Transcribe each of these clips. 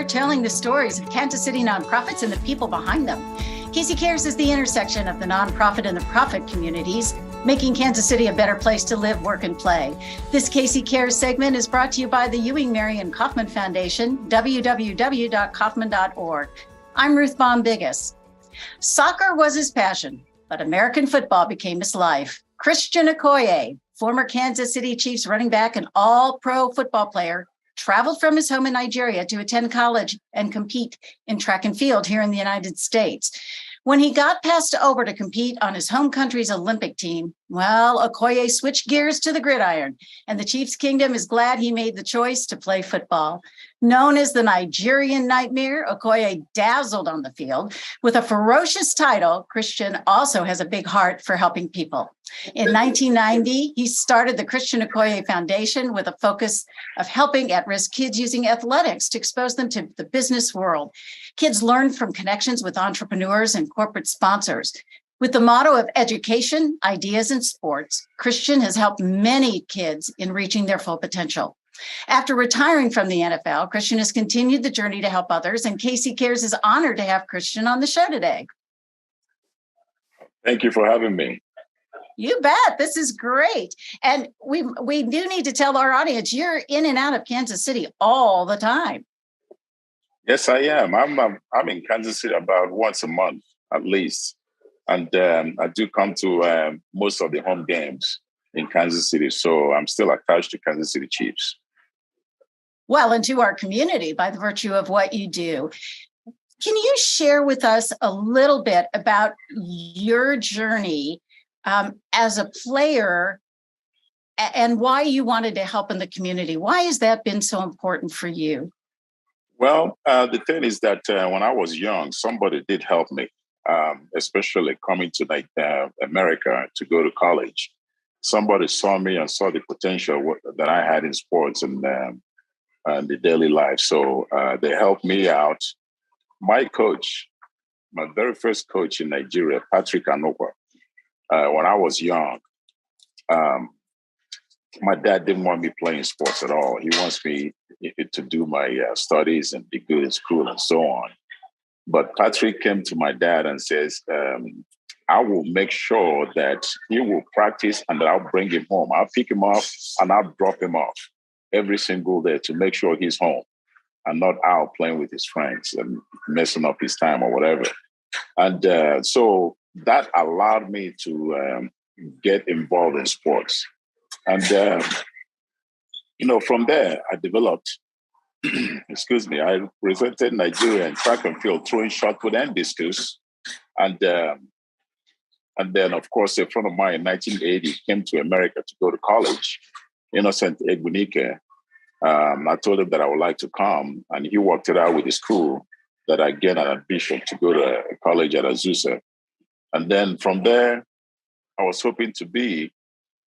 telling the stories of Kansas City nonprofits and the people behind them. Casey Cares is the intersection of the nonprofit and the profit communities, making Kansas City a better place to live, work, and play. This Casey Cares segment is brought to you by the Ewing Marion Kauffman Foundation, www.kauffman.org. I'm Ruth Baum-Biggis. Soccer was his passion, but American football became his life. Christian Okoye, former Kansas City Chiefs running back and all-pro football player, traveled from his home in Nigeria to attend college and compete in track and field here in the United States. When he got passed over to compete on his home country's Olympic team, well, Okoye switched gears to the gridiron, and the Chiefs Kingdom is glad he made the choice to play football. Known as the Nigerian Nightmare, Okoye dazzled on the field. With a ferocious title, Christian also has a big heart for helping people. In 1990, he started the Christian Okoye Foundation with a focus of helping at-risk kids using athletics to expose them to the business world. Kids learn from connections with entrepreneurs and corporate sponsors. With the motto of education, ideas, and sports, Christian has helped many kids in reaching their full potential. After retiring from the NFL, Christian has continued the journey to help others, and Casey Cares is honored to have Christian on the show today. Thank you for having me. You bet. This is great. And we do need to tell our audience, you're in and out of Kansas City all the time. Yes, I am. I'm in Kansas City about once a month, at least. And I do come to most of the home games in Kansas City. So I'm still attached to Kansas City Chiefs. Well, and to our community by the virtue of what you do. Can you share with us a little bit about your journey as a player and why you wanted to help in the community? Why has that been so important for you? Well, the thing is that when I was young, somebody did help me, especially coming to America to go to college. Somebody saw me and saw the potential that I had in sports and the daily life. So they helped me out. My coach, my very first coach in Nigeria, Patrick Anokwa, when I was young, my dad didn't want me playing sports at all. He wants me to do my studies and be good in school and so on. But Patrick came to my dad and says, I will make sure that he will practice and that I'll bring him home. I'll pick him up and I'll drop him off every single day to make sure he's home and not out playing with his friends and messing up his time or whatever. And so that allowed me to get involved in sports. And, from there, I developed, I represented Nigeria in track and field, throwing shot put and discus. And then, of course, a friend of mine in 1980 came to America to go to college, Innocent Egbunike. I told him that I would like to come, and he worked it out with the school that I get an admission to go to college at Azusa. And then from there, I was hoping to be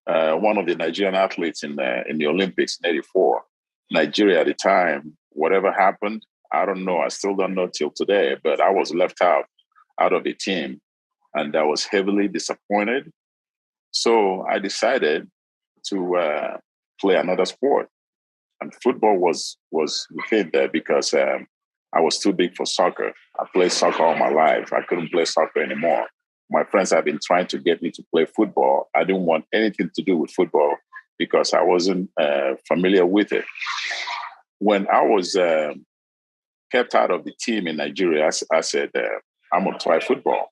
one of the Nigerian athletes in the Olympics in '84. Nigeria at the time, whatever happened, I don't know. I still don't know till today, but I was left out of the team, and I was heavily disappointed. So I decided to play another sport, and football was within there because I was too big for soccer. I played soccer all my life. I couldn't play soccer anymore. My friends have been trying to get me to play football. I didn't want anything to do with football because I wasn't familiar with it. When I was kept out of the team in Nigeria, I said, I'm going to try football.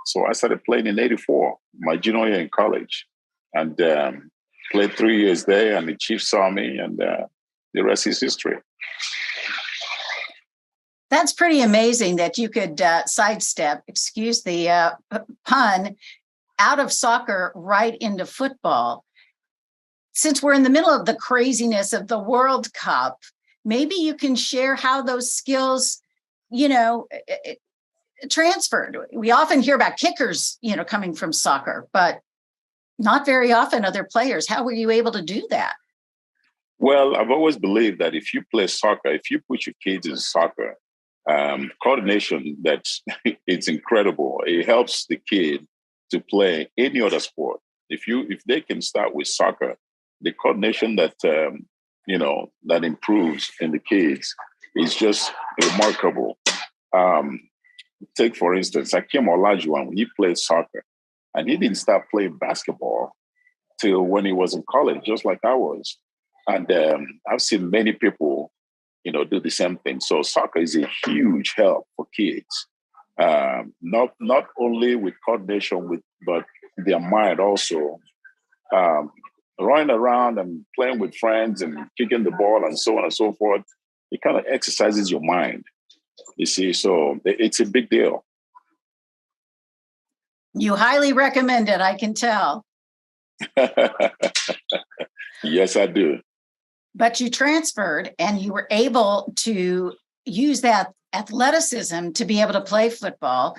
So I started playing in '84, my junior year in college, and played 3 years there, and the Chiefs saw me, and the rest is history. That's pretty amazing that you could sidestep, excuse the pun, out of soccer right into football. Since we're in the middle of the craziness of the World Cup, maybe you can share how those skills, transferred. We often hear about kickers, coming from soccer, but not very often other players. How were you able to do that? Well, I've always believed that if you play soccer, if you put your kids in soccer, coordination, it's incredible. It helps the kid to play any other sport. If they can start with soccer, the coordination that improves in the kids It's just remarkable. Um, Take, for instance, Akeem Olajuwon, when he played soccer, and he didn't start playing basketball till when he was in college, just like I was. And I've seen many people, do the same thing. So soccer is a huge help for kids, not only with coordination, but their mind also. Um, Running around and playing with friends and kicking the ball and so on and so forth, it kind of exercises your mind. You see, so it's a big deal. You highly recommend it, I can tell. Yes, I do. But you transferred and you were able to use that athleticism to be able to play football.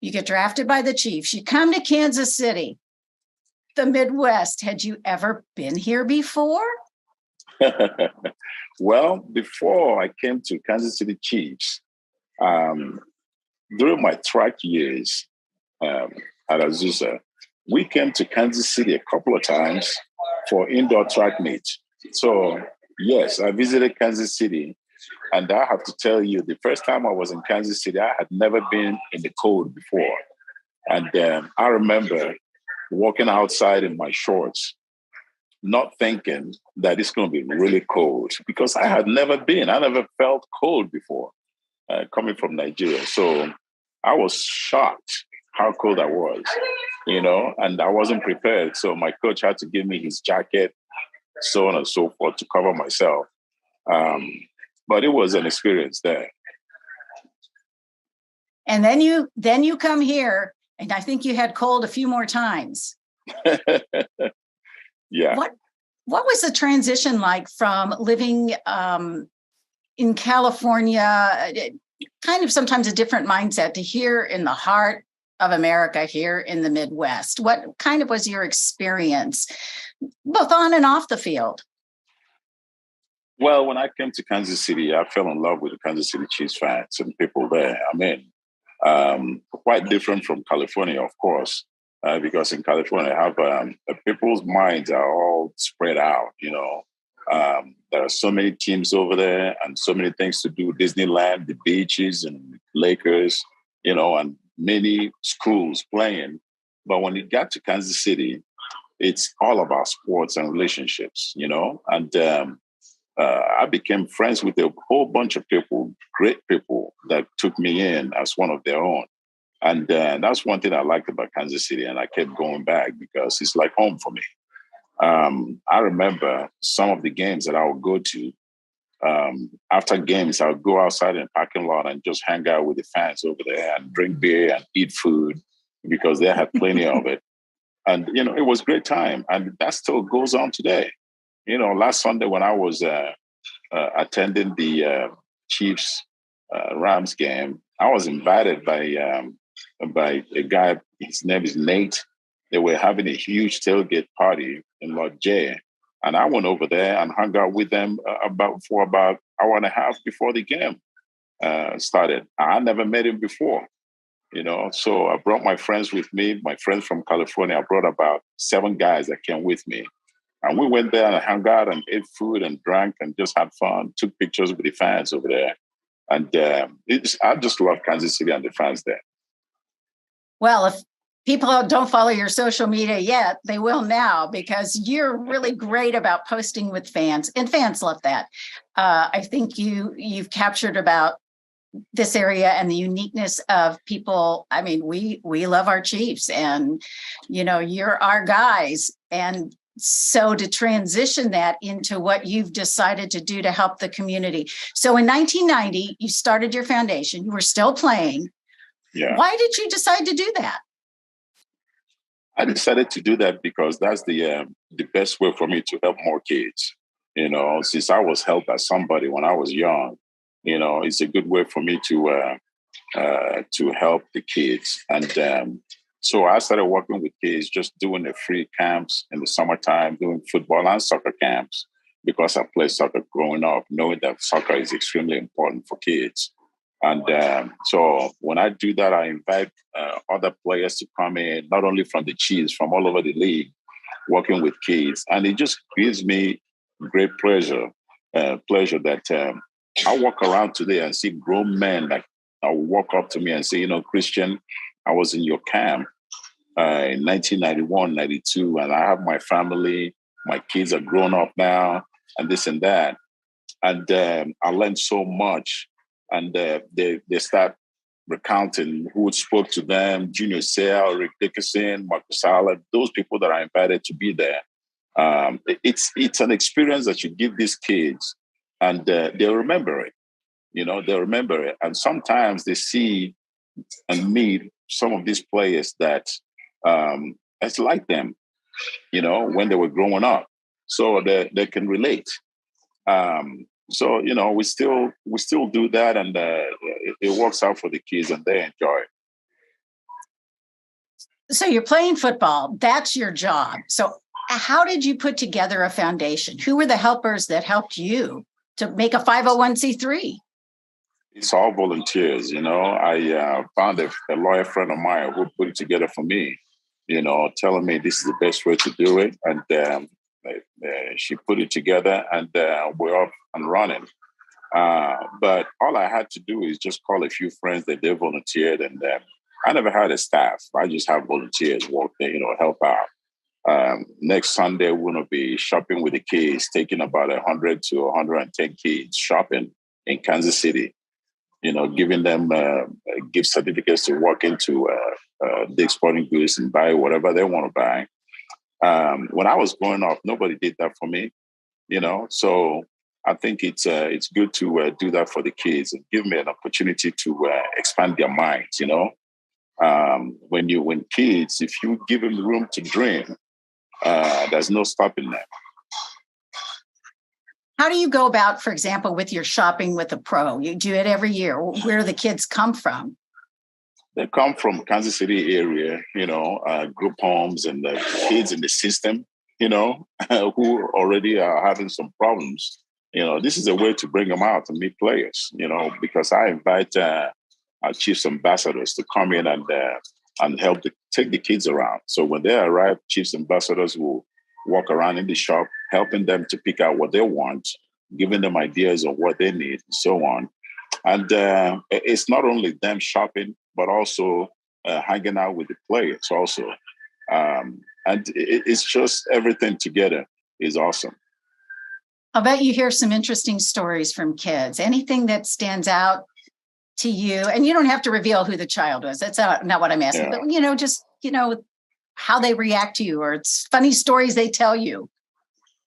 You get drafted by the Chiefs. You come to Kansas City, the Midwest. Had you ever been here before? Well, before I came to Kansas City Chiefs, during my track years at Azusa, we came to Kansas City a couple of times for indoor track meets. So, yes, I visited Kansas City. And I have to tell you, the first time I was in Kansas City, I had never been in the cold before. And I remember walking outside in my shorts, not thinking that it's going to be really cold because I had never been. I never felt cold before coming from Nigeria. So I was shocked how cold I was, and I wasn't prepared. So my coach had to give me his jacket, so on and so forth, to cover myself. But it was an experience there. And then you come here, and I think you had cold a few more times. Yeah. What was the transition like from living in California, kind of sometimes a different mindset, to here in the heart of America, here in the Midwest? What kind of was your experience, both on and off the field? Well, when I came to Kansas City, I fell in love with the Kansas City Chiefs fans and people there. I mean, quite different from California, of course, because in California, I have people's minds are all spread out. There are so many teams over there and so many things to do: Disneyland, the beaches, and Lakers, and many schools playing. But when it got to Kansas City, it's all about sports and relationships, and I became friends with a whole bunch of people, great people that took me in as one of their own. And that's one thing I liked about Kansas City. And I kept going back because it's like home for me. I remember some of the games that I would go to. After games, I would go outside in the parking lot and just hang out with the fans over there and drink beer and eat food because they had plenty of it. And, it was a great time. And that still goes on today. Last Sunday when I was attending the Chiefs Rams game, I was invited by a guy. His name is Nate. They were having a huge tailgate party in Lord J, and I went over there and hung out with them for about an hour and a half before the game started. I never met him before, So I brought my friends with me. My friends from California. I brought about 7 guys that came with me. And we went there and hung out and ate food and drank and just had fun, took pictures with the fans over there. And I just love Kansas City and the fans there. Well, if people don't follow your social media yet, they will now, because you're really great about posting with fans, and fans love that. I think you've captured about this area and the uniqueness of people. I mean, we love our Chiefs, and, you're our guys. And so to transition that into what you've decided to do to help the community. So in 1990, you started your foundation. You were still playing. Yeah. Why did you decide to do that? I decided to do that because that's the best way for me to help more kids. Since I was helped by somebody when I was young, it's a good way for me to help the kids. And so I started working with kids, just doing the free camps in the summertime, doing football and soccer camps, because I played soccer growing up, knowing that soccer is extremely important for kids. And so when I do that, I invite other players to come in, not only from the Chiefs, from all over the league, working with kids. And it just gives me great pleasure that I walk around today and see grown men like walk up to me and say, Christian, I was in your camp in 1991, 92, and I have my family. My kids are grown up now, and this and that. And I learned so much. And they start recounting who spoke to them: Junior Seau, Rick Dickerson, Marcus Allen, those people that are invited to be there. It's an experience that you give these kids, and they'll remember it. They'll remember it. And sometimes they see and meet some of these players that it's like them, when they were growing up. So they can relate. So we still do that, and it works out for the kids, and they enjoy it. So you're playing football. That's your job. So how did you put together a foundation? Who were the helpers that helped you to make a 501c3? It's all volunteers. I found a lawyer friend of mine who put it together for me, telling me this is the best way to do it. And she put it together, and we're up and running. But all I had to do is just call a few friends that they volunteered, and I never had a staff. I just have volunteers work there, help out. Next Sunday, we're going to be shopping with the kids, taking about 100 to 110 kids shopping in Kansas City, giving them gift certificates to walk into Dick's Sporting Goods and buy whatever they want to buy. When I was growing up, nobody did that for me, so I think it's good to do that for the kids and give me an opportunity to expand their minds, when kids, if you give them room to dream, there's no stopping them. How do you go about, for example, with your shopping with a pro? You do it every year. Where do the kids come from? They come from Kansas City area, group homes, and the kids in the system, who already are having some problems. This is a way to bring them out and meet players, because I invite our Chiefs ambassadors to come in and help take the kids around. So when they arrive, Chiefs ambassadors will walk around in the shop, helping them to pick out what they want, giving them ideas of what they need, and so on. And it's not only them shopping, but also hanging out with the players also. And it's just everything together is awesome. I'll bet you hear some interesting stories from kids. Anything that stands out to you? And you don't have to reveal who the child was. That's not what I'm asking. Yeah. But, just how they react to you, or it's funny stories they tell you.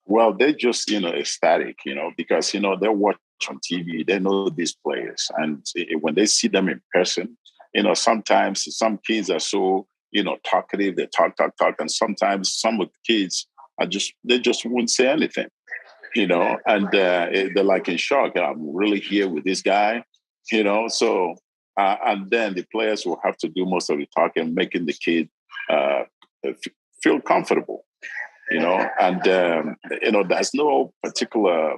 Well, they're just, ecstatic, because, they watch on TV, they know these players. And when they see them in person, sometimes some kids are so, talkative, they talk. And sometimes some of the kids they just won't say anything, and they're like in shock. I'm really here with this guy, so, and then the players will have to do most of the talking, making the kid feel comfortable, and, there's no particular,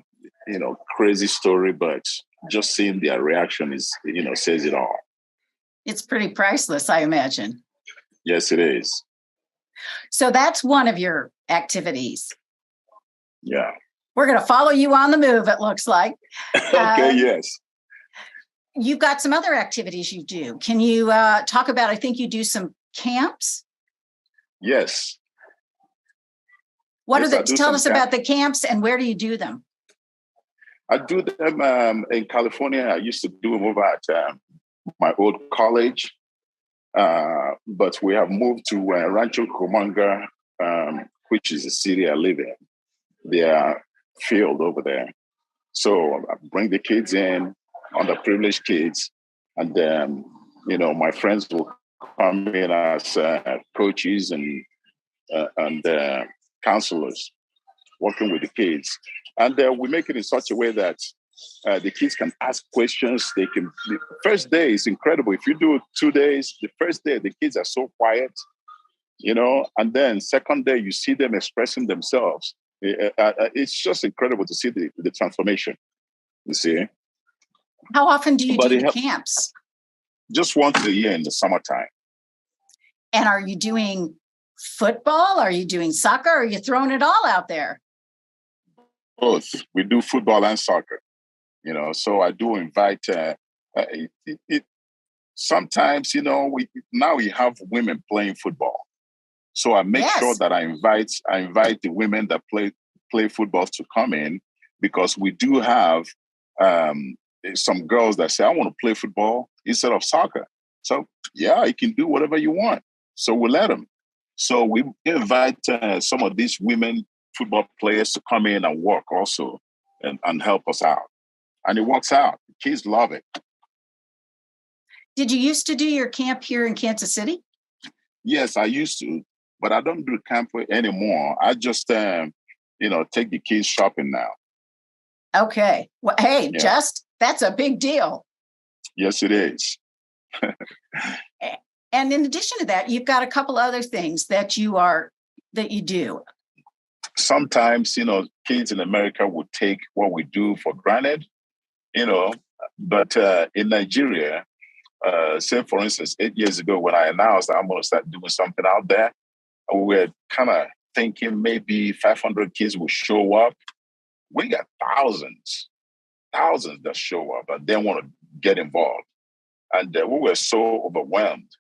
crazy story, but just seeing their reaction is, says it all. It's pretty priceless, I imagine. Yes, it is. So that's one of your activities. Yeah. We're going to follow you on the move, it looks like. Okay, yes. You've got some other activities you do. Can you talk about, I think you do some camps? Yes. Tell us about the camps, and where do you do them? I do them in California. I used to do them over at my old college, but we have moved to Rancho Cucamonga, which is the city I live in. Their field over there. So I bring the kids in, underprivileged kids, and then, my friends will come in as coaches and counselors working with the kids. And we make it in such a way that the kids can ask questions. The first day is incredible. If you do 2 days, the first day, the kids are so quiet, and then second day, you see them expressing themselves. It's just incredible to see the transformation, you see. How often do you do the camps? Just once a year in the summertime. And are you doing football? Are you doing soccer? Or are you throwing it all out there? Both. We do football and soccer. So I do invite. Sometimes, we have women playing football, so I make sure Yes. that I invite the women that play football to come in, because we do have um, some girls that say, I want to play football instead of soccer. So yeah, you can do whatever you want. So we let them. So we invite some of these women football players to come in and work also, and help us out. And it works out. The kids love it. Did you used to do your camp here in Kansas City? Yes, I used to, but I don't do camp anymore. I just, take the kids shopping now. Okay. Well, hey, Yeah. that's a big deal. Yes, it is. And in addition to that, you've got a couple other things that you do. Sometimes, kids in America would take what we do for granted, but in Nigeria, say for instance, 8 years ago when I announced that I'm going to start doing something out there, we were kind of thinking maybe 500 kids will show up. We got thousands that show up and they want to get involved. And we were so overwhelmed,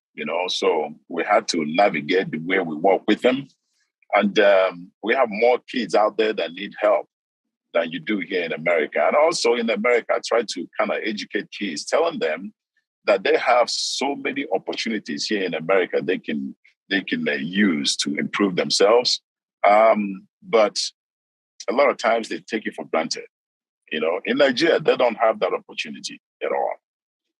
so we had to navigate the way we work with them. And we have more kids out there that need help than you do here in America. And also in America, I try to kind of educate kids, telling them that they have so many opportunities here in America they can use to improve themselves. But a lot of times they take it for granted. In Nigeria, they don't have that opportunity at all.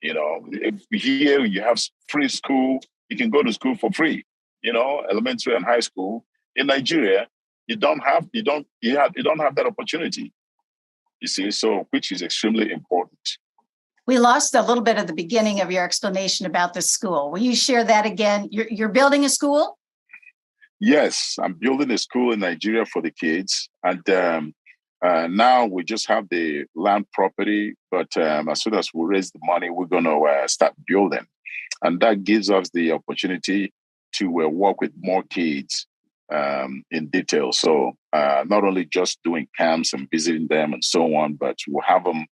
If here you have free school, you can go to school for free. Elementary and high school. In Nigeria, you don't have that opportunity. You see, so which is extremely important. We lost a little bit of the beginning of your explanation about the school. Will you share that again? You're building a school? Yes, I'm building a school in Nigeria for the kids. And now we just have the land property, but as soon as we raise the money, we're going to start building. And that gives us the opportunity to work with more kids in detail. So not only just doing camps and visiting them and so on, but we'll have them,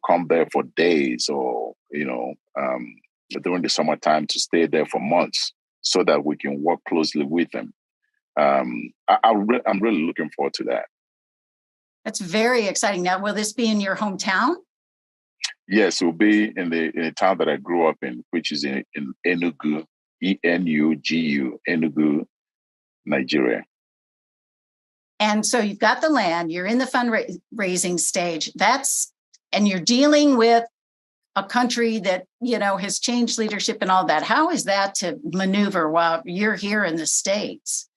come there for days or, during the summertime to stay there for months so that we can work closely with them. I'm really looking forward to that. That's very exciting. Now, will this be in your hometown? Yes, it will be in the town that I grew up in, which is in Enugu, Enugu, Enugu, Nigeria. And so you've got the land, you're in the fundraising stage. And you're dealing with a country that, has changed leadership and all that. How is that to maneuver while you're here in the States?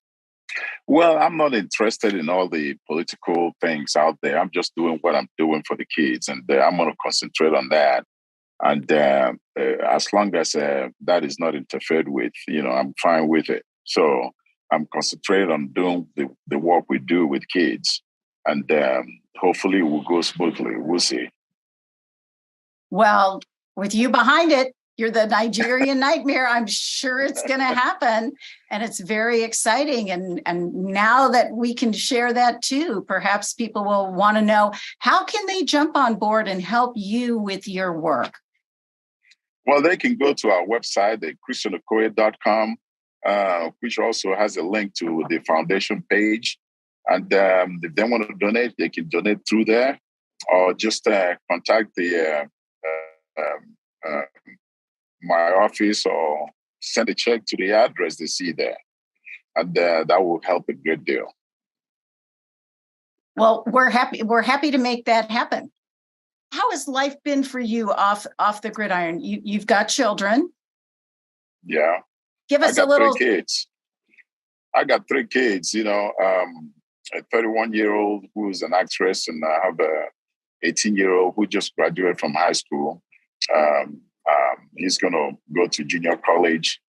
Well, I'm not interested in all the political things out there. I'm just doing what I'm doing for the kids, and I'm going to concentrate on that. And as long as that is not interfered with, I'm fine with it. So I'm concentrated on doing the work we do with kids, and hopefully it will go smoothly. We'll see. Well, with you behind it, you're the Nigerian nightmare. I'm sure it's going to happen. And it's very exciting. And now that we can share that too, perhaps people will want to know, how can they jump on board and help you with your work? Well, they can go to our website, the christianokoye.com, which also has a link to the foundation page. And if they want to donate, they can donate through there, or just contact my office or send a check to the address they see there. And that will help a great deal. Well, we're happy to make that happen. How has life been for you off the gridiron? You've got children. Yeah. Give us a little. 3 kids. I got 3 kids, a 31-year-old who's an actress, and I have a 18-year-old who just graduated from high school. He's going to go to junior college.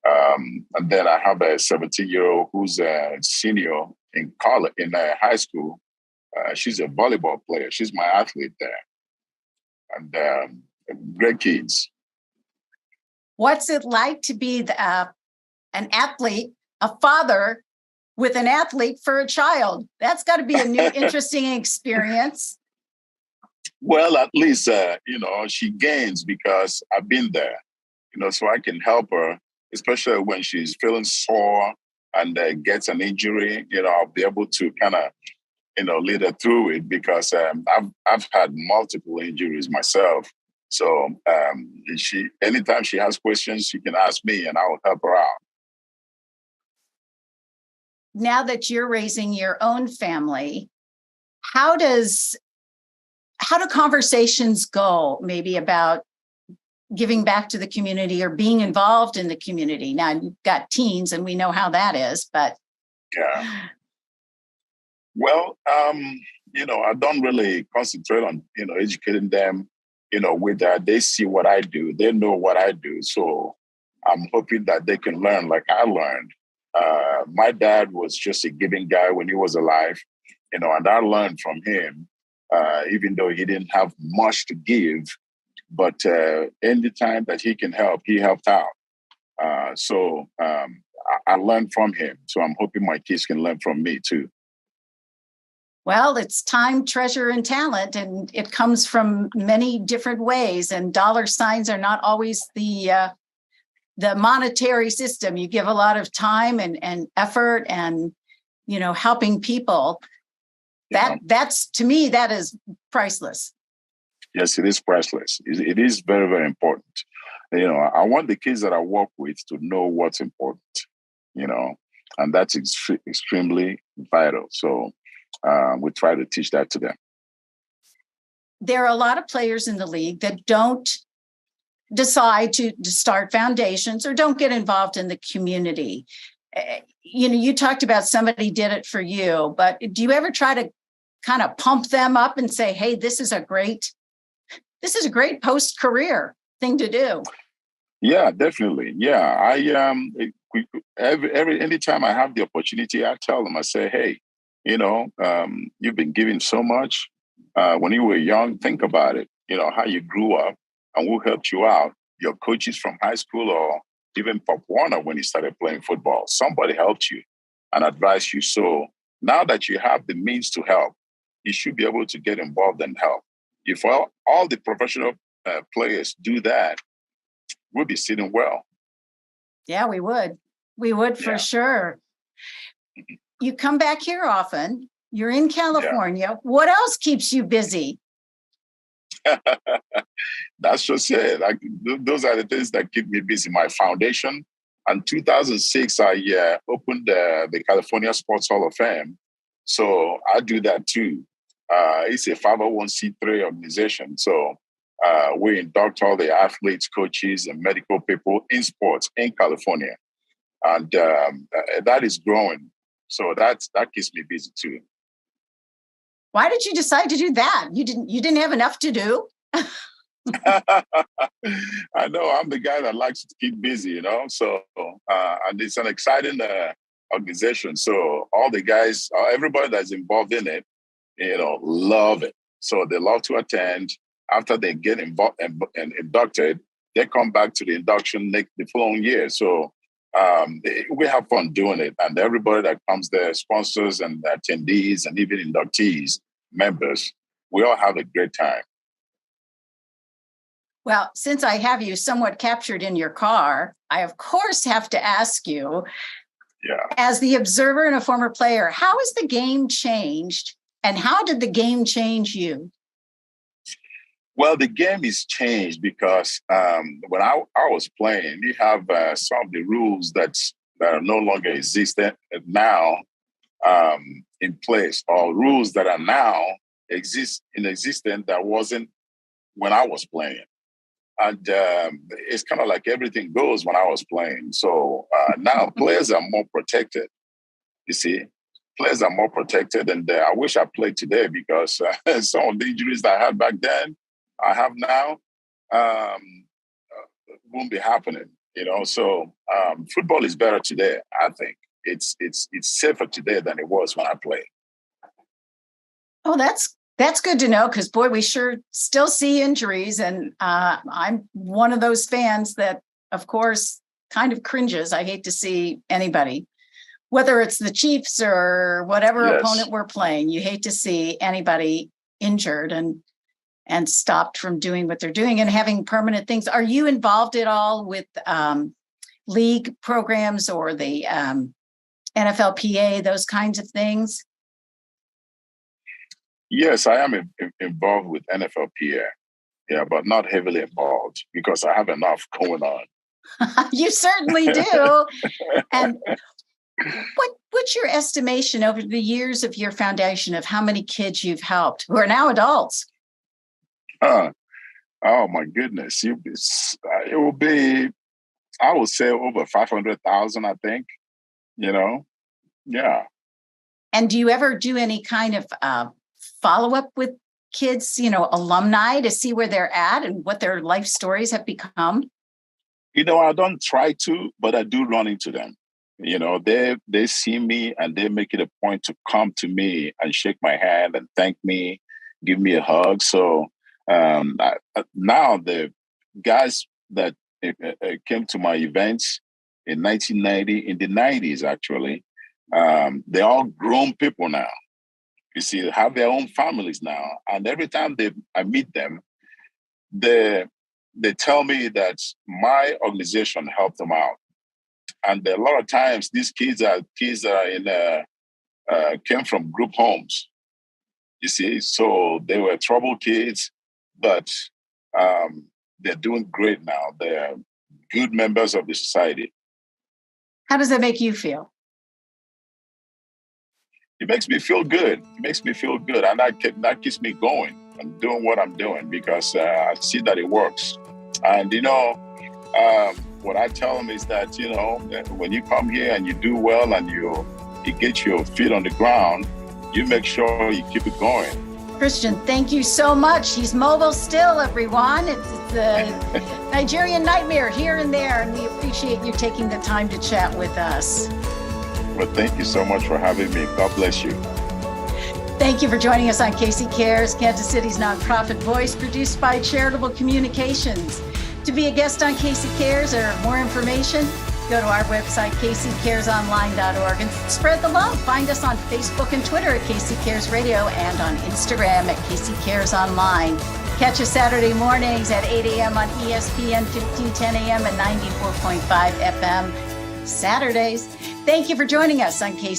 And then I have a 17-year-old who's a senior in college, in high school. She's a volleyball player. She's my athlete there. And great kids. What's it like to be an athlete, a father with an athlete for a child? That's got to be a new, interesting experience. Well, at least, she gains because I've been there, so I can help her, especially when she's feeling sore and gets an injury, I'll be able to kind of, lead her through it because I've had multiple injuries myself. So anytime she has questions, she can ask me and I'll help her out. Now that you're raising your own family, how do conversations go maybe about giving back to the community or being involved in the community? Now you've got teens and we know how that is, but. Yeah. Well, I don't really concentrate on, educating them, with that. They see what I do. They know what I do. So I'm hoping that they can learn like I learned. My dad was just a giving guy when he was alive, and I learned from him, even though he didn't have much to give. But any time that he can help, he helped out. So I learned from him. So I'm hoping my kids can learn from me too. Well, it's time, treasure, and talent, and it comes from many different ways. And dollar signs are not always the monetary system. You give a lot of time and effort and, helping people. That's, to me, that is priceless. Yes, it is priceless. It is very, very important. I want the kids that I work with to know what's important, and that's extremely vital. So we try to teach that to them. There are a lot of players in the league that don't decide to start foundations or don't get involved in the community. You talked about somebody did it for you, but do you ever try to kind of pump them up and say, hey, this is a great post-career thing to do? Yeah, definitely. Yeah. Anytime I have the opportunity, I tell them, I say, hey, you've been giving so much. When you were young, think about it, how you grew up and who helped you out. Your coaches from high school or even Pop Warner when you started playing football. Somebody helped you and advised you. So now that you have the means to help, you should be able to get involved and help. If all the professional players do that, we'll be sitting well. Yeah, we would. We would for sure. You come back here often. You're in California. Yeah. What else keeps you busy? That's just it. Those are the things that keep me busy. My foundation. In 2006, I opened the California Sports Hall of Fame. So I do that too. It's a 501c3 organization. So we induct all the athletes, coaches, and medical people in sports in California. And that is growing. So that keeps me busy too. Why did you decide to do that? You didn't have enough to do? I know I'm the guy that likes to keep busy, So and it's an exciting organization. So all the guys, everybody that's involved in it, love it. So they love to attend. After they get involved and inducted, they come back to the induction the following year. So we have fun doing it. And everybody that comes there, sponsors and attendees and even inductees, members, we all have a great time. Well, since I have you somewhat captured in your car, I, of course, have to ask you, as the observer and a former player, how has the game changed and how did the game change you? Well, the game is changed because when I was playing, you have some of the rules that are no longer existent now in place, or rules that are now in existence that wasn't when I was playing. And it's kind of like everything goes when I was playing. So now players are more protected. You see, players are more protected, and I wish I played today because some of the injuries that I had back then, I have now, won't be happening. So football is better today. I think it's safer today than it was when I played. Oh, that's good to know because, boy, we sure still see injuries. And I'm one of those fans that, of course, kind of cringes. I hate to see anybody, whether it's the Chiefs or whatever opponent we're playing, you hate to see anybody injured. And and stopped from doing what they're doing and having permanent things. Are you involved at all with league programs or the NFLPA, those kinds of things? Yes, I am involved with NFLPA. Yeah, but not heavily involved because I have enough going on. You certainly do. And what's your estimation over the years of your foundation of how many kids you've helped who are now adults? Oh my goodness. It will be, I would say, over 500,000, I think, Yeah. And do you ever do any kind of follow-up with kids, alumni, to see where they're at and what their life stories have become? I don't try to, but I do run into them. They see me and they make it a point to come to me and shake my hand and thank me, give me a hug. So now the guys that came to my events in 1990, in the 90s actually, they're all grown people now. You see, they have their own families now. And every time I meet them, they tell me that my organization helped them out. And a lot of times these kids are came from group homes. You see, so they were troubled kids, but they're doing great now. They're good members of the society. How does that make you feel? It makes me feel good. And that keeps me going and doing what I'm doing because I see that it works. And, what I tell them is that, when you come here and you do well and you get your feet on the ground, you make sure you keep it going. Christian, thank you so much. He's mobile still, everyone. It's the Nigerian nightmare here and there, and we appreciate you taking the time to chat with us. Well, thank you so much for having me. God bless you. Thank you for joining us on Casey Cares, Kansas City's nonprofit voice, produced by Charitable Communications. To be a guest on Casey Cares or more information, go to our website, caseycaresonline.org, and spread the love. Find us on Facebook and Twitter at Casey Cares Radio and on Instagram at Casey Cares Online. Catch us Saturday mornings at 8 a.m. on ESPN 1510 a.m. and 94.5 FM Saturdays. Thank you for joining us on Casey